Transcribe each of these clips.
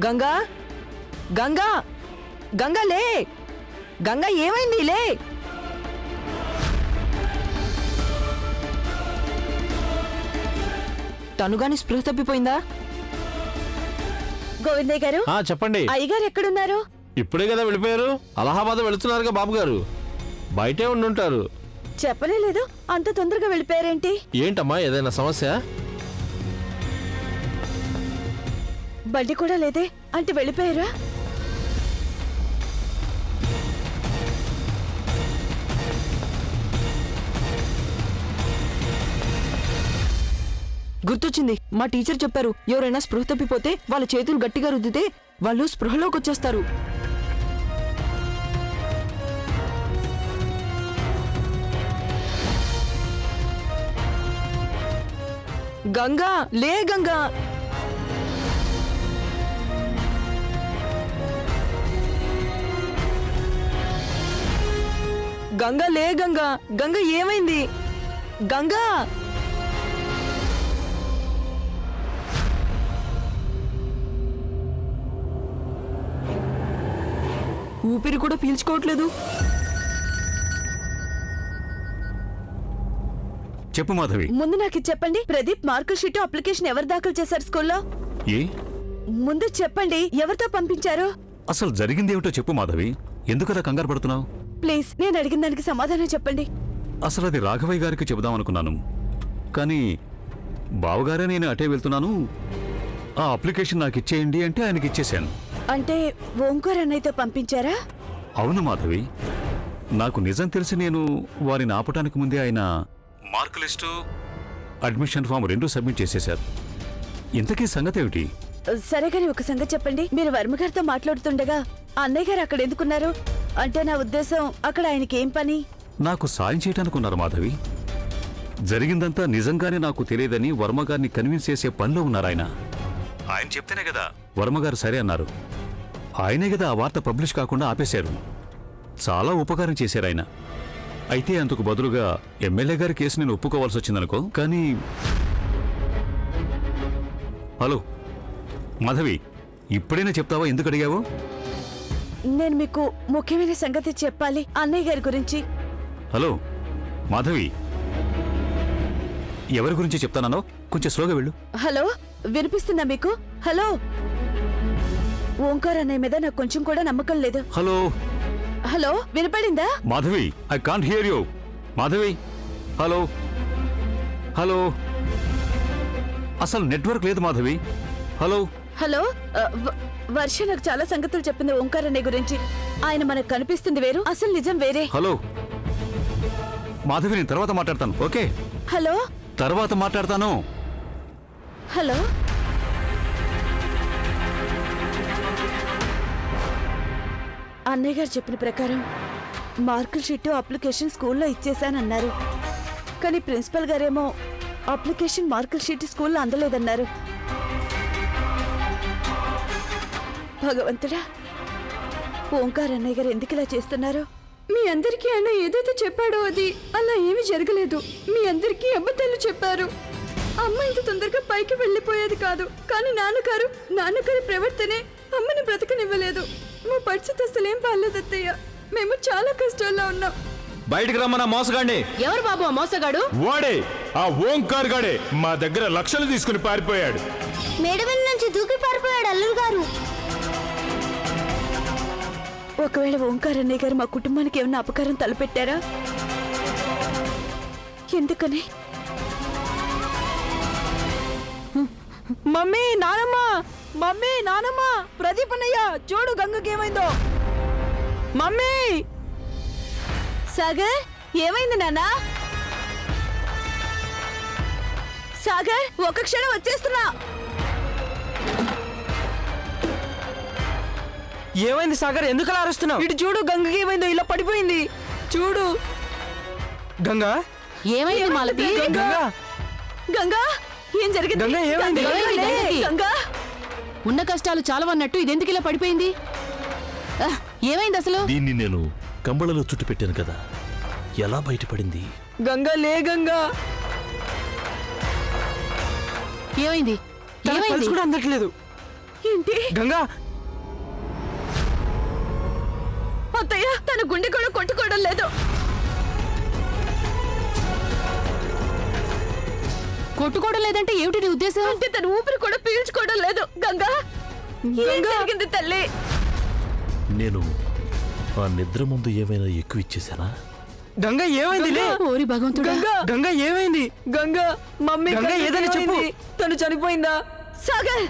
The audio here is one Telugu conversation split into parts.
గంగా గంగా గంగా లే గంగా ఏమైంది లే తనుగాని స్పృహ తప్పిపోయిందా? గోవిందయ్య గారు చెప్పండి. అయ్యగారు ఎక్కడున్నారు? ఇప్పుడే కదా వెళ్ళిపోయారు. అలహాబాద్ వెళుతున్నారుగా బాబు గారు. బయటే ఉండుంటారు. చెప్పనే లేదు, అంత తొందరగా వెళ్ళిపోయారేంటి? ఏంటమ్మా, ఏదైనా సమస్య? బండి కూడా లేదే, అంటే వెళ్ళిపోయారా? గుర్తొచ్చింది, మా టీచర్ చెప్పారు, ఎవరైనా స్పృహ తప్పిపోతే వాళ్ళ చేతులు గట్టిగా రుద్దితే వాళ్ళు స్పృహలోకి వచ్చేస్తారు. గంగా లే గంగా గంగా లే గంగా గంగా ఏమైంది? గంగా ఊపిరి కూడా పీల్చుకోవట్లేదు. చెప్పు మాధవి. ముందు నాకు చెప్పండి, ప్రదీప్ మార్కుల షీట్ అప్లికేషన్ ఎవరు దాఖలు చేశారు స్కూల్లో? ఏ ముందు చెప్పండి, ఎవరితో పంపించారు? అసలు జరిగిందేమిటో చెప్పు మాధవి. ఎందుకలా కంగారు పడుతున్నావు? ప్లీజ్, నేను అడిగిన దానికి సమాధానం చెప్పండి. అసలు అది రాఘవయ్య గారికి చెబుదామనుకున్నాను, కానీ బావగారే నేను అటే వెళ్తున్నాను, ఆ అప్లికేషన్ నాకు ఇచ్చేయండి అంటే ఆయనకి ఇచ్చేశాను. అంటే ఓంకార్ అన్నయ్యతో పంపించారా? అవును మాధవి, నాకు నిజం తెలిసి నేను వారిని ఆపటానికి ముందే ఆయన mark list, admission form 2 submit చేసేశారు. ఇంతకీ సంగతి ఏమిటి? సరే గాని ఒక సంగతి చెప్పండి, మీరు వర్మగారితో మాట్లాడుతుండగా అన్నయ్య గారు అక్కడ ఎందుకున్నారు? అంటే నా ఉద్దేశం, అక్కడ ఆయనకి ఏం పని? నాకు సాయం చేయటానుకున్నారు మాధవి. జరిగిందంతా నిజంగానే నాకు తెలియదని వర్మగారిని కన్విన్స్ చేసే పనిలో ఉన్నారు ఆయన. ఆయన చెప్తేనే కదా వర్మగారు సరే అన్నారు. ఆయనే కదా ఆ వార్త పబ్లిష్ కాకుండా ఆపేశారు. చాలా ఉపకారం చేశారు ఆయన. అయితే అందుకు బదులుగా ఎమ్మెల్యే గారి కేసు నేను ఒప్పుకోవాల్సి వచ్చిందనుకో. కానీ హలో మాధవి, ఇప్పుడైనా చెప్తావా ఎందుకు అడిగావు? నేను మీకు ముఖ్యమైన సంగతి చెప్పాలి, అన్నయ్య గారి గురించి. హలో మాధవి, ఎవరి గురించి చెప్తానో కొంచెం స్లోగా వెళ్ళు. హలో, వినిపిస్తుందా మీకు? హలో, ఓంకార్ అన్నయ్య మీద నాకు కొంచెం కూడా నమ్మకం లేదు. హలో హలో, వినపడిందా? Madhavi, I can't hear you. Madhavi, hello hello, అసలు నెట్వర్క్ లేదు మాధవి. హలో హలో, వర్ష నాకు చాలా సంగతులు చెప్పింది ఓంకార్ అన్నయ్య గురించి. ఆయన మనకు కనిపిస్తుంది వేరు, అసలు నిజం వేరే. హలో మాధవి, నేను తర్వాత మాట్లాడతాను, ఓకే? హలో, తర్వాత మాట్లాడతాను. హలో, అన్నయ్య గారు చెప్పిన ప్రకారం మార్కుల షీట్ అప్లికేషన్ స్కూల్లో ఇచ్చేశానన్నారు. కానీ ప్రిన్సిపల్ గారేమో అప్లికేషన్ మార్కుల షీట్ స్కూల్లో అందలేదన్నారు. భగవంతుడా, ఓంకార్ అన్నయ్య గారు ఎందుకు ఇలా చేస్తున్నారు? మీ అందరికీ ఆయన ఏదైతే చెప్పాడో అది అలా ఏమీ జరగలేదు. మీ అందరికీ అబద్ధాలు చెప్పారు. అమ్మ ఇంత తొందరగా పైకి వెళ్ళిపోయేది కాదు. కానీ నాన్నగారి ప్రవర్తనే అమ్మని బ్రతకనివ్వలేదు. మా పరిస్థితి అసలు ఏం బాగాలేదు అత్తయ్య. మేము చాలా కష్టాల్లో ఉన్నాం. బయటికి రమ్మన్న మోసగాండి. ఎవరు బాబు ఆ మోసగాడు? వాడే, ఆ ఓంకార్ గాడే. మా దగ్గర లక్షలు తీసుకుని పారిపోయాడు. మేడమీద నుంచి దూకి పారిపోయాడు అల్లుడు గారు. ఒకవేళ ఓంకార్ అన్నయ్య గారు మా కుటుంబానికి ఏమైనా అపకారం తలపెట్టారా? ఎందుకని? మమ్మీ నానమ్మ, మమ్మీ నానమ్మ, ప్రదీప్ అన్నయ్య చూడు గంగకి ఏమైందో. మమ్మీ! సాగర్, ఏమైంది నాన్న? సాగర్, ఒక క్షణం వచ్చేస్తున్నా. ఏమైంది సాగర్, ఎందుకు అలా అరుస్తున్నావు? ఇటు చూడు గంగకి ఏమైందో, ఇలా పడిపోయింది చూడు. గంగా ఏమైంది మాలతి? గంగా గంగా, ఏం జరిగింది? గంగా, ఏమైంది? గంగా, ఉన్న కష్టాలు చాలవన్నట్టు ఇదెందుకు ఇలా పడిపోయింది? ఏమైంది అసలు? దీన్ని నేను కంబళలో చుట్టు పెట్టాను కదా, ఎలా బయటపడింది? గంగా లే గంగా. ఏమైంది? కూడా అందట్లేదు. ఏంటి గంగా అత్తయ్య తన గుండె కూడా కొట్టుకోవడం లేదు. కొట్టుకోవడం లేదంటే ఏమిటి నీ ఉద్దేశం? అంటే తన ఊపిరి కూడా పీల్చుకోవడం లేదు. గంగా ఏం జరిగింది తల్లి? నేను ఆ నిద్ర ముందు ఏమైనా ఎక్కువ ఇచ్చేసానా? గంగా ఏమైంది? లే ఓరి భగవంతుడా. గంగా ఏమైంది? గంగా మమ్మీ గంగా ఏదైనా చెప్పు. తను చనిపోయిందా? సాగర్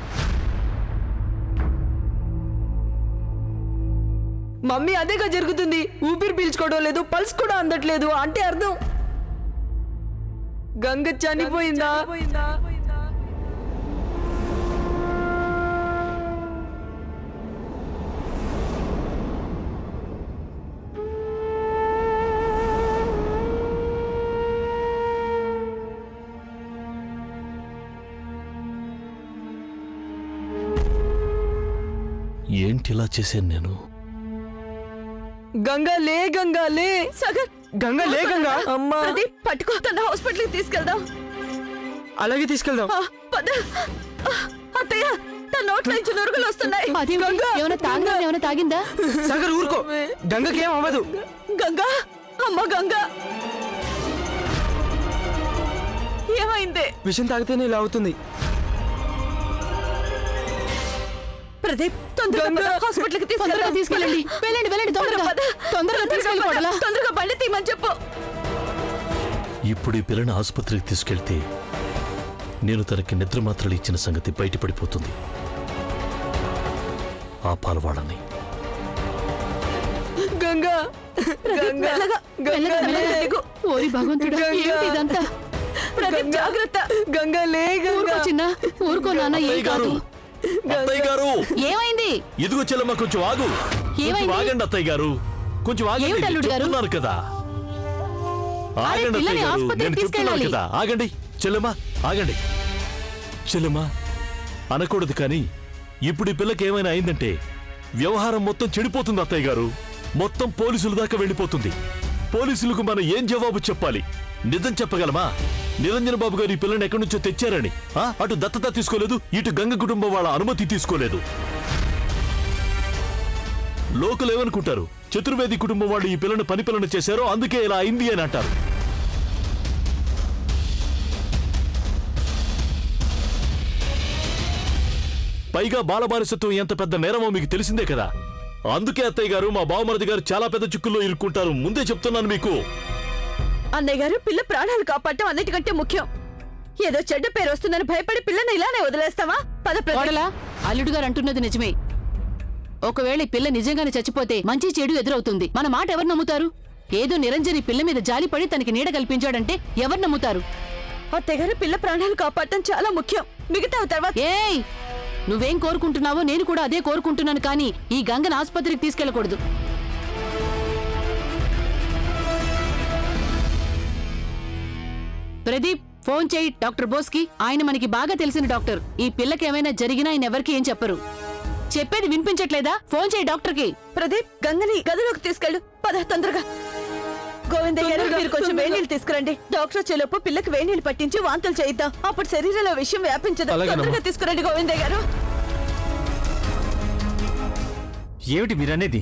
మమ్మీ అదేగా జరుగుతుంది. ఊపిరి పీల్చుకోవడం లేదు, పల్స్ కూడా అందట్లేదు. అంటే అర్థం గంగ చనిపోయిందా? ఏంటి ఇలా చేశాను నేను? గంగా లే, గంగా లే. సాగర్ గంగా లే గంగా. అమ్మా పట్టుకో, తన హాస్పిటల్కి తీసుకెళ్దాం. అలాగే తీసుకెళ్దాం. పద. అత్తయ్య తన నోట్లో నుంచి నురుగులు వస్తున్నాయి. ఏమైనా తాగిందా? సాగర్ ఊరుకో, గంగకి ఏం అవ్వదు. గంగా అమ్మ గంగా ఏమైంది? విషయం తాగితేనే ఇలా అవుతుంది. ప్రదీప్ తొందరగా హాస్పిటల్కి తీసుకెళ్ళండి. వెళ్ళండి తొందరగా తీసుకెళ్ళి. తొందరగా బండి తీయమని చెప్పు. ఇప్పుడు ఈ పిల్లని ఆసుపత్రికి తీసుకెళ్తే నేను తనకి నిద్ర మాత్రలు ఇచ్చిన సంగతి బయటపడిపోతుంది. ఆపాల వాళ్ళని. గంగా ఓరి భగవంతుడా, ఏమిటి ఇదంతా? ప్రదీప్ జాగ్రత్త. గంగా లే. ఊరుకో చిన్న, ఊరుకో నాన్న. ఏం కాదు. అత్తయ్య గారు, ఏమైంది? ఇదిగో చెల్లమ్మ, కొంచెం ఆగు. కొంచెం ఆగండి అత్తయ్య గారు, కొంచెం ఆగండి. ఏమిటి అల్లుడు గారు? చెప్తున్నాను కదా, ఆగండి పిల్లని అత్తయ్య గారు, ఆసుపత్రికి నేను చెప్తున్నాను తీసుకెళ్ళాలి. కదా, ఆగండి. చెల్లమ్మ ఆగండి. చెల్లమ్మ అనకూడదు, కానీ ఇప్పుడు ఈ పిల్లకి ఏమైనా అయిందంటే వ్యవహారం మొత్తం చెడిపోతుంది అత్తయ్య గారు. మొత్తం పోలీసుల దాకా వెళ్ళిపోతుంది. పోలీసులకు మనం ఏం జవాబు చెప్పాలి? నిజం చెప్పగలమా? నిరంజన బాబు గారు ఈ పిల్లని ఎక్కడి నుంచో తెచ్చారని, అటు దత్తత తీసుకోలేదు, ఇటు గంగ కుటుంబం వాళ్ళ అనుమతి తీసుకోలేదు. లోకలు ఏమనుకుంటారు? చతుర్వేది కుటుంబం వాళ్ళు ఈ పిల్లని పని పిల్లని చేశారో అందుకే ఇలా అయింది అని అంటారు. పైగా బాలబాలిసత్వం ఎంత పెద్ద నేరమో మీకు తెలిసిందే కదా. అందుకే అత్తయ్య గారు, మా బావమరిది గారు చాలా పెద్ద చిక్కుల్లో ఇరుక్కుంటారు. ముందే చెప్తున్నాను మీకు. అన్నయ్య గారు, పిల్ల ప్రాణాలు కాపాడటం అన్నిటికంటే ముఖ్యం. ఏదో చెడ్డ పేరు వస్తుందని భయపడి పిల్లని ఇలానే వదిలేస్తావా? పద కోడలా, అల్లుడు గారు అంటున్నది నిజమే. ఒకవేళ ఈ పిల్ల నిజంగానే చచ్చిపోతే మంచి చెడు ఎదురవుతుంది. మన మాట ఎవరు నమ్ముతారు? ఏదో నిరంజని పిల్ల మీద జాలిపడి తనకి నీడ కల్పించాడంటే ఎవరు నమ్ముతారు? అత్తయ్య గారు, పిల్ల ప్రాణాలు కాపాడటం చాలా ముఖ్యం. మిగతా తర్వాత. ఏయ్, నువ్వేం కోరుకుంటున్నావో నేను కూడా అదే కోరుకుంటున్నాను, కానీ ఈ గంగను ఆసుపత్రికి తీసుకెళ్లకూడదు. ప్రదీప్, ఫోన్ చేయి డాక్టర్ బోస్కి. ఆయన మనకి బాగా తెలిసిన డాక్టర్. ఈ పిల్లకి ఏమైనా జరిగినా ఆయన ఎవరికి ఏం చెప్పరు. చెప్పేది వినిపించట్లేదా? ఫోన్ చేయి డాక్టర్కి. ప్రదీప్, గంగని గదిలోకి తీసుకెళ్ళు. పద తొందరగా. గోవిందయ్య గారు, మీరు కొంచెం వేణీళ్ళు తీసుకురండి. డాక్టర్ వచ్చేలోపు పిల్లకి వేణీళ్ళు పట్టించి వాంతులు చేయిద్దాం. అప్పుడు శరీరంలో విషయం వ్యాపించదు. తొందరగా తీసుకురండి గోవిందయ్య గారు. ఏమిటి మీరనేది?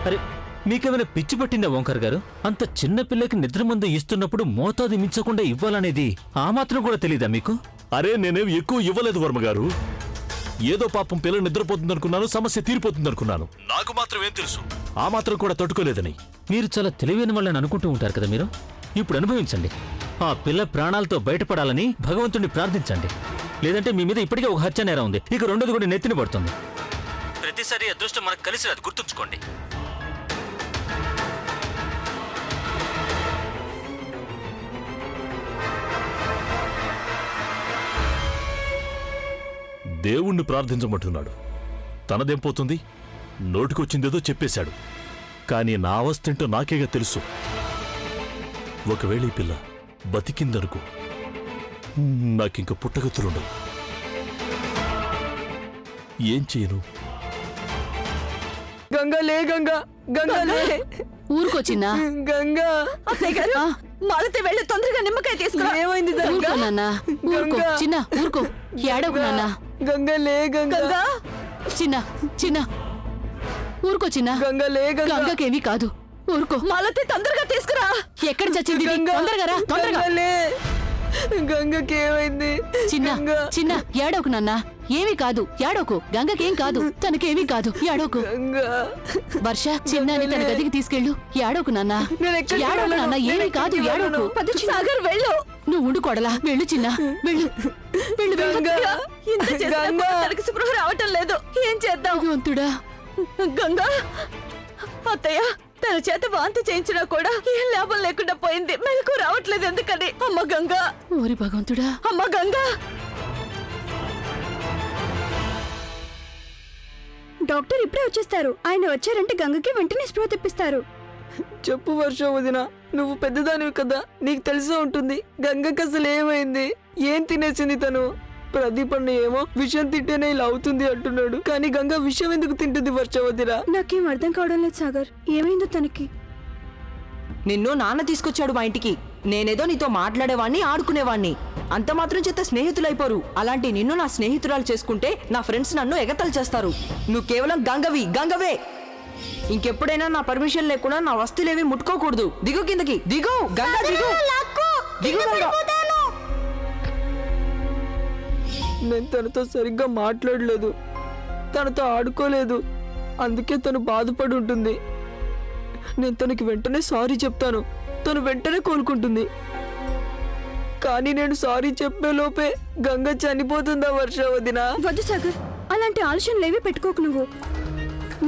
అరే, మీకేమైనా పిచ్చి పట్టిందా ఓంకార్ గారు? అంత చిన్న పిల్లకి నిద్ర మందు ఇస్తున్నప్పుడు మోతాదు మించకుండా ఇవ్వాలనేది ఆ మాత్రం కూడా తెలీదా మీకు? అరే, నేనేం ఎక్కువ ఇవ్వలేదు వర్మగారు. ఏదో పాపం పిల్ల నిద్రపోతుందనుకున్నాను, సమస్య తీరిపోతుందనుకున్నాను. నాకు మాత్రం ఏం తెలుసు ఆ మాత్రం కూడా తట్టుకోలేదని. మీరు చాలా తెలివైన వాళ్ళని అనుకుంటూ ఉంటారు కదా మీరు. ఇప్పుడు అనుభవించండి. ఆ పిల్ల ప్రాణాలతో బయటపడాలని భగవంతుడిని ప్రార్థించండి. లేదంటే మీ మీద ఇప్పటికే ఒక హత్య నేరం ఉంది, ఇక రెండోది కూడా నెత్తిన పడుతుంది. ప్రతిసారి అదృష్టం మనకు కలిసి రాదు, గుర్తుంచుకోండి. దేవుణ్ణి ప్రార్థించమంటున్నాడు. తనదేం పోతుంది? నోటికొచ్చిందేదో చెప్పేశాడు. కానీ నా అవస్థేంటో నాకేగా తెలుసు. ఒకవేళ ఈ పిల్ల బతికిందనుకో, నాకింక పుట్టగతులుండవు. ఏం చేయను? గంగా లే, గంగా, గంగా లే. ఊరుకో చిన్న. గంగా అత్తయ్య గారు మాలతి వెళ్ళి తొందరగా నిమ్మకాయ తీసుకురా. ఏమైంది ఊరుకో నాన్న, ఊరుకో చిన్న, ఊరుకో. ఏడవకు నాన్న. గంగా లే గంగా. చిన్న చిన్న ఊరుకో చిన్న. గంగా లే గంగా. గంగకేమీ కాదు, ఊరుకో. మాలతి తొందరగా తీసుకురా. ఎక్కడ చచ్చింది ఇది? తొందరగా రా, తొందరగా. గంగకి ఏమైంది? చిన్న చిన్న ఏడవకు నాన్న, ఏమీ కాదు, ఏడవకు. గంగకేం కాదు, తనకేమీ కాదు, ఏడవకు. వర్ష చిన్నాని తన గదికి తీసుకెళ్ళు. ఏడవకు నాన్న, ఏడవకు నాన్న, ఏమీ కాదు, ఏడవకు. సాగర్ వెళ్ళు. నువ్వు ఉండు కొడలా, వెళ్ళు చిన్న, వెళ్ళు వెళ్ళు వెళ్ళు. ఇంత చేసినా కూడా తనకి స్పృహ రావటం లేదు. ఏం చేద్దాం? భగవంతుడా. గంగా అత్తయ్య తన చేత వాంతి చేయించినా కూడా ఏం లాభం లేకుండా పోయింది. మెలకు రావట్లేదు ఎందుకని? అమ్మ గంగా. ఓరి భగవంతుడా. అమ్మ గంగా. డాక్టర్ ఇప్పుడే వచ్చేస్తారు. ఆయన వచ్చారంటే గంగకి వెంటనే స్పృహ తెప్పిస్తారు. చెప్పు వర్ష వదిన, నువ్వు పెద్దదానివి కదా, నీకు తెలిసే ఉంటుంది. గంగకి అసలు ఏమైంది? ఏం తినేసింది తను? ప్రదీప్ అన్న ఏమో విషయం తింటేనే ఇలా అవుతుంది అంటున్నాడు, కానీ గంగ విషయం ఎందుకు తింటుంది వర్ష వదిన? నాకేం అర్థం కావడం లేదు సాగర్, ఏమైందో తనకి. నిన్ను నాన్న తీసుకొచ్చాడు మా ఇంటికి. నేనేదో నీతో మాట్లాడేవాణ్ణి, ఆడుకునేవాణ్ణి. అంత మాత్రం చేత స్నేహితులైపోరు. అలాంటి నిన్ను నా స్నేహితురాలు చేసుకుంటే నా ఫ్రెండ్స్ నన్ను ఎగతలు చేస్తారు. నువ్వు కేవలం గంగవే. ఇంకెప్పుడైనా నా పర్మిషన్ లేకుండా నా వస్తువులేవి ముట్టుకోకూడదు. దిగు కిందకి, దిగు గంగా, దిగు దిగు గంగా. నేను తనతో సరిగ్గా మాట్లాడలేదు, తనతో ఆడుకోలేదు, అందుకే తను బాధపడి ఉంటుంది. నేను తనకి వెంటనే సారీ చెప్తాను, తను వెంటనే కోలుకుంటుంది. కానీ నేను సారీ చెప్పే లోపే గంగ చనిపోతుందా వర్ష వదిన? వద్దు సాగర్, అలాంటి ఆలోచనలు ఏవి పెట్టుకోకు. నువ్వు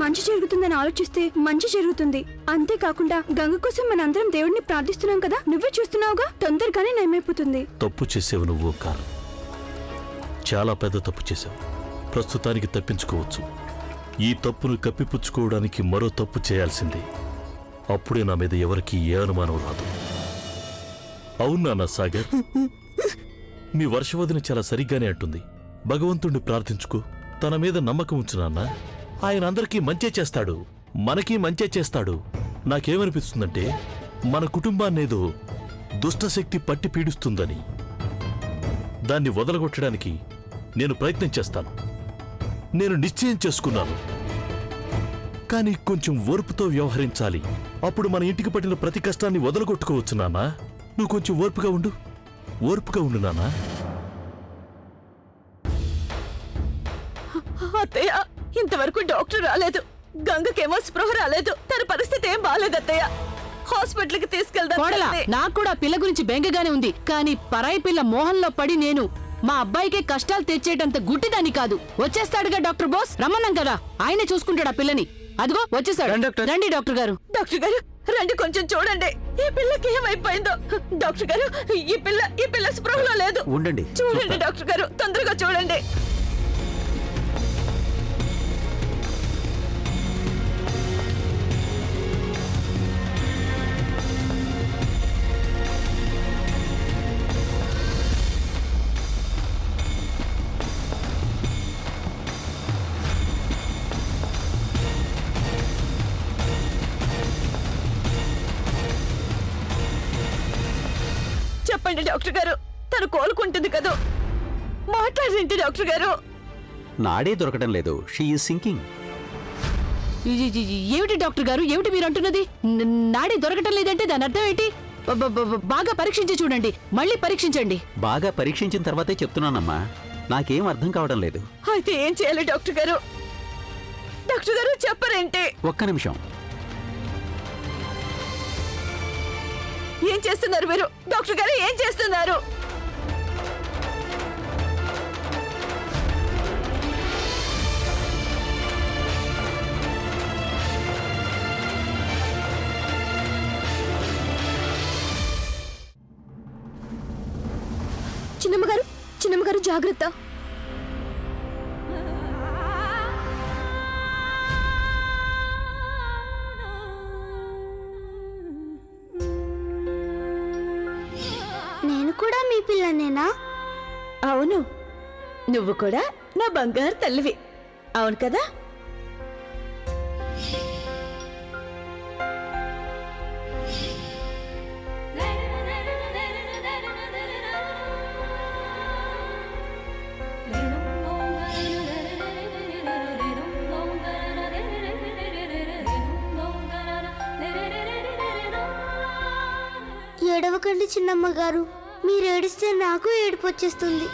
మంచి జరుగుతుందని ఆలోచిస్తే మంచి జరుగుతుంది. అంతేకాకుండా గంగ కోసం మనందరం దేవుడిని ప్రార్థిస్తున్నాం కదా, నువ్వే చూస్తున్నావుగా, తొందరగానే నయమైపోతుంది. తప్పు చేసేవు నువ్వు కారు, చాలా పెద్ద తప్పు చేశావు. ప్రస్తుతానికి తప్పించుకోవచ్చు. ఈ తప్పును కప్పిపుచ్చుకోవడానికి మరో తప్పు చేయాల్సిందే. అప్పుడే నా మీద ఎవరికి ఏ అనుమానం రాదు. అవునా సాగర్? మీ వర్షవదిని చాలా సరిగ్గానే అంటుంది. భగవంతుణ్ణి ప్రార్థించుకో, తన మీద నమ్మకం ఉంచు నాన్న. ఆయన అందరికీ మంచే చేస్తాడు, మనకీ మంచే చేస్తాడు. నాకేమనిపిస్తుందంటే మన కుటుంబాన్నేదో దుష్టశక్తి పట్టి పీడిస్తుందని. దాన్ని వదలగొట్టడానికి నేను ప్రయత్నం చేస్తాను. నేను నిశ్చయం చేసుకున్నాను, కానీ కొంచెం ఓర్పుతో వ్యవహరించాలి. అప్పుడు మన ఇంటికి పట్టిన ప్రతి కష్టాన్ని వదలగొట్టుకోవచ్చు నాన్న. నువ్వు కొంచెం ఓర్పుగా ఉండు నాన్న. అత్తయ్య ఇంతవరకు డాక్టర్ రాలేదు, గంగకేమో స్పృహ రాలేదు. తన పరిస్థితి ఏం బాలేదు అత్తయ్య. హాస్పిటల్ కి తీసుకెళ్దాం. నాకు కూడా పిల్ల గురించి బెంగగానే ఉంది, కానీ పరాయి పిల్ల మోహంలో పడి నేను మా అబ్బాయికే కష్టాలు తెచ్చేటంత గుడ్డిదాన్ని కాదు. వచ్చేస్తాడుగా డాక్టర్ బోస్, రమ్మన్నాం కదా, ఆయనే చూసుకుంటాడు ఆ పిల్లని. అదిగో వచ్చేసాడు. రండి డాక్టర్ గారు. డాక్టర్ గారు రండి, కొంచెం చూడండి ఈ పిల్లకి ఏమైపోయిందో. డాక్టర్ గారు ఈ పిల్ల స్పృహలో లేదు. ఉండండి, చూడండి డాక్టర్ గారు, తొందరగా చూడండి. చెప్పండి డాక్టర్ గారు, తను కోలుకుంటుంది కదా? మాట్లాడండి డాక్టర్ గారు. నాడే దొరకడం లేదు, షీ ఈజ్ సింకింగ్. ఏమిటి డాక్టర్ గారు, ఏమిటి మీరు అంటున్నది? నాడే దొరకటం లేదంటే దాని అర్థం ఏంటి? బాగా పరీక్షించి చూడండి, మళ్ళీ పరీక్షించండి. బాగా పరీక్షించిన తర్వాతే చెప్తున్నానమ్మా, నాకేం అర్థం కావడం లేదు. అయితే ఏం చేయాలి డాక్టర్ గారు? డాక్టర్ గారు చెప్పరేంటి? ఒక్క నిమిషం. ఏం చేస్తున్నారు మీరు? డాక్టర్ గారు ఏం చేస్తున్నారు? చిన్నమ్మగారు జాగ్రత్త. నేను కూడా మీ పిల్లనేనా? అవును, నువ్వు కూడా నా బంగారు తల్లివి. అవును కదా? ఏడవకండి చిన్నమ్మ గారు. మీరు ఏడిస్తే నాకు ఏడుపు వచ్చేస్తుంది.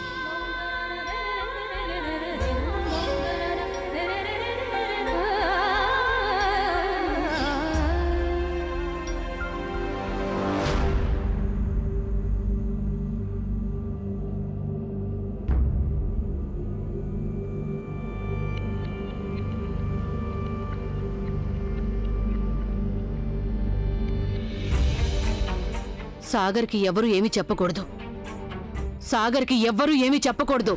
సాగర్కి ఎవరు ఏమీ చెప్పకూడదు. సాగర్కి ఎవ్వరూ ఏమీ చెప్పకూడదు.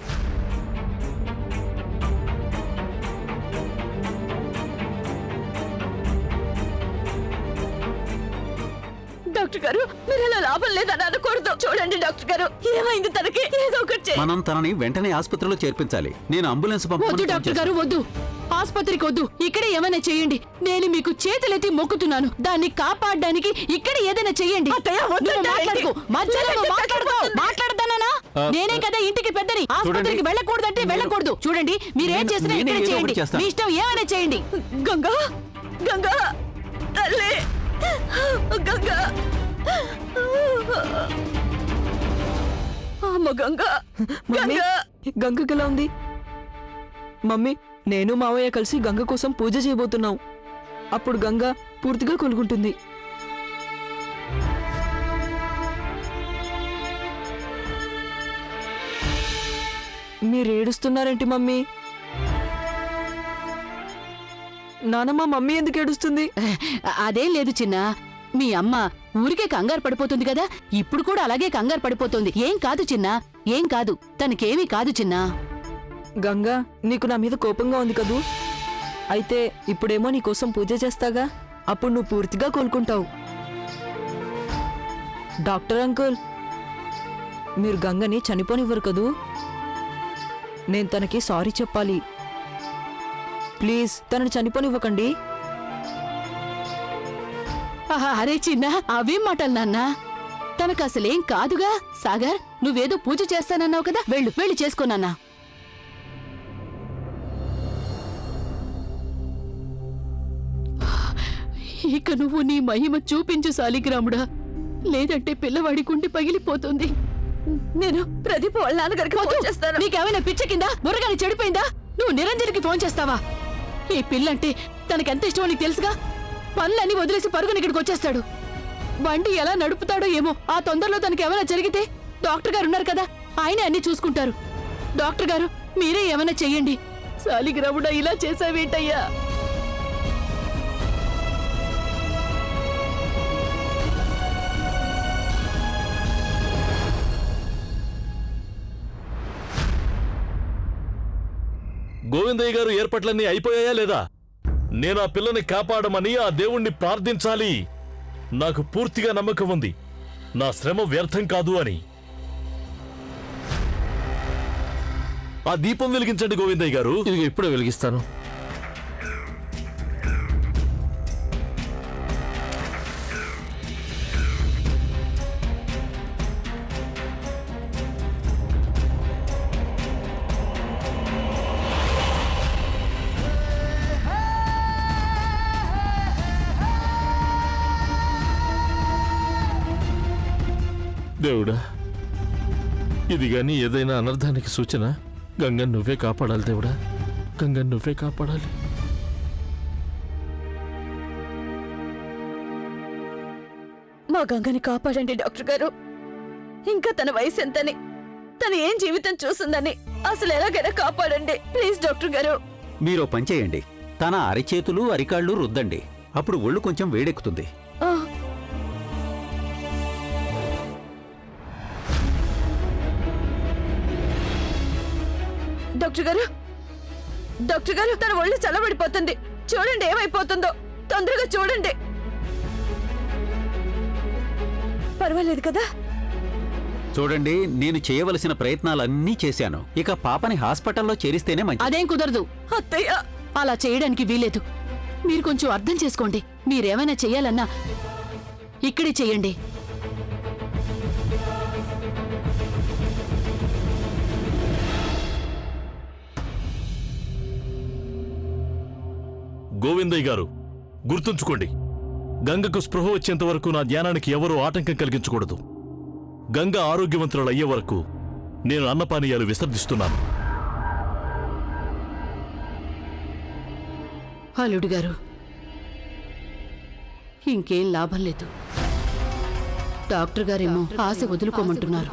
డాక్టర్ గారు, మీరు ఇలా లాభం లేదని అనకూడదు. చూడండి డాక్టర్ గారు, ఏమైంది తనకి? ఏదో ఒకటి మనం తనని వెంటనే ఆసుపత్రిలో చేర్పించాలి. నేను అంబులెన్స్ వద్దు డాక్టర్ గారు, వద్దు. ఆసుపత్రికి వద్దు, ఇక్కడే ఏమైనా చేయండి. నేను మీకు చేతులెత్తి మొక్కుతున్నాను. దాన్ని కాపాడడానికి ఇక్కడ ఏదైనా చెయ్యండి. మాట్లాడతానా? నేనే కదా ఇంటికి పెద్దని. ఆసుపత్రికి వెళ్ళకూడదంటే వెళ్ళకూడదు. చూడండి, మీరేం చేసినా ఇక్కడ చేయండి. మీ ఇష్టం, ఏమైనా చేయండి. గంగా, గంగా తల్లి, గంగా, అమ్మ గంగా, గంగా. గంగకెలా ఉంది? మమ్మీ, నేను మావయ్య కలిసి గంగ కోసం పూజ చేయబోతున్నాం. అప్పుడు గంగ పూర్తిగా కొలుకుంటుంది. మీరు ఏడుస్తున్నారేంటి మమ్మీ? నానమ్మ, మమ్మీ ఎందుకు ఏడుస్తుంది? అదేం లేదు చిన్న, మీ అమ్మ ఊరికే కంగారు పడిపోతుంది కదా, ఇప్పుడు కూడా అలాగే కంగారు పడిపోతుంది. ఏం కాదు చిన్న, ఏం కాదు, తనకేమీ కాదు చిన్న. గంగా, నీకు నా మీద కోపంగా ఉంది కదూ? అయితే ఇప్పుడేమో నీకోసం పూజ చేస్తాగా, అప్పుడు నువ్వు పూర్తిగా కోలుకుంటావు. డాక్టర్ అంకుల్, మీరు గంగని చనిపోనివ్వరు కదూ? నేను తనకి సారీ చెప్పాలి. ప్లీజ్ తనని చనిపోనివ్వకండి. అరే చిన్న, అవేం మాటలు నాన్న, తనకు అసలేం కాదుగా. సాగర్, నువ్వేదో పూజ చేస్తానన్నావు కదా, వెళ్ళు, వెళ్ళి చేసుకోనన్నా. ఇక నువ్వు నీ మహిమ చూపించు సాలిగ్రాముడా, లేదంటే పిల్లవాడి కుండి పగిలిపోతుంది. నేను ప్రదీప్ వాళ్ళ నాన్నగారికి ఫోన్ చేస్తాను. నీకేమైనా పిచ్చి కింద బుర్రగాని చెడిపోయిందా? నువ్వు నిరంజన్కి ఫోన్ చేస్తావా? ఈ పిల్లంటే తనకెంత ఇష్టమో నీకు తెలుసుగా. పనులన్నీ వదిలేసి పరుగుని ఇక్కడికి వచ్చేస్తాడు. బండి ఎలా నడుపుతాడో ఏమో. ఆ తొందరలో తనకి ఏమైనా జరిగితే డాక్టర్ గారు ఉన్నారు కదా, ఆయనే అన్ని చూసుకుంటారు. డాక్టర్ గారు, మీరే ఏమైనా చెయ్యండి. సాలిగ్రాముడా, ఇలా చేసావేంటయ్యా? గోవిందయ్య గారు, ఏర్పాట్లన్నీ అయిపోయాయా లేదా? నేను ఆ పిల్లని కాపాడమని ఆ దేవుణ్ణి ప్రార్థించాలి. నాకు పూర్తిగా నమ్మకం ఉంది, నా శ్రమ వ్యర్థం కాదు అని. ఆ దీపం వెలిగించండి గోవిందయ్య గారు. ఇది ఇప్పుడే వెలిగిస్తాను. దేవుడా, ఇది గాని ఏదైనా అనర్థానికి సూచన. గంగన్ నువ్వే కాపాడాలి దేవుడా, గంగన్ నువ్వే కాపాడాలి. మా గంగని కాపాడండి డాక్టర్ గారు. ఇంకా తన వయసు ఎంతని, తను ఏం జీవితం చూసిందని అసలు ఎలాగైనా కాపాడండి ప్లీజ్ డాక్టర్ గారు. మీరో పని చేయండి, తన అరిచేతులు అరికాళ్ళు రుద్దండి. అప్పుడు ఒళ్ళు కొంచెం వేడెక్కుతుంది. డాక్టర్ గారు, డాక్టర్ గారు, తన ఒళ్ళు చల్లబడిపోతుంది. చూడండి ఏమైపోతుందో, తొందరగా చూడండి. పర్వాలేదు కదా? చూడండి, నేను చేయవలసిన ప్రయత్నాలన్నీ చేశాను. ఇక పాపని హాస్పిటల్లో చేరిస్తేనే మంచిది. అదేం కుదరదు అత్తయ్య, అలా చేయడానికి వీలేదు. మీరు కొంచెం అర్థం చేసుకోండి. మీరేమైనా చెయ్యాలన్నా ఇక్కడే చెయ్యండి. గోవిందయ్య గారు, గుర్తుంచుకోండి, గంగకు స్పృహ వచ్చేంత వరకు నా ధ్యానానికి ఎవరూ ఆటంకం కలిగించకూడదు. గంగ ఆరోగ్యవంతురాలు అయ్యే వరకు నేను అన్నపానీయాలు విసర్జిస్తున్నాను. అల్లుడు గారు, ఇంకేం లాభం లేదు. డాక్టర్ గారేమో ఆశ వదులుకోమంటున్నారు.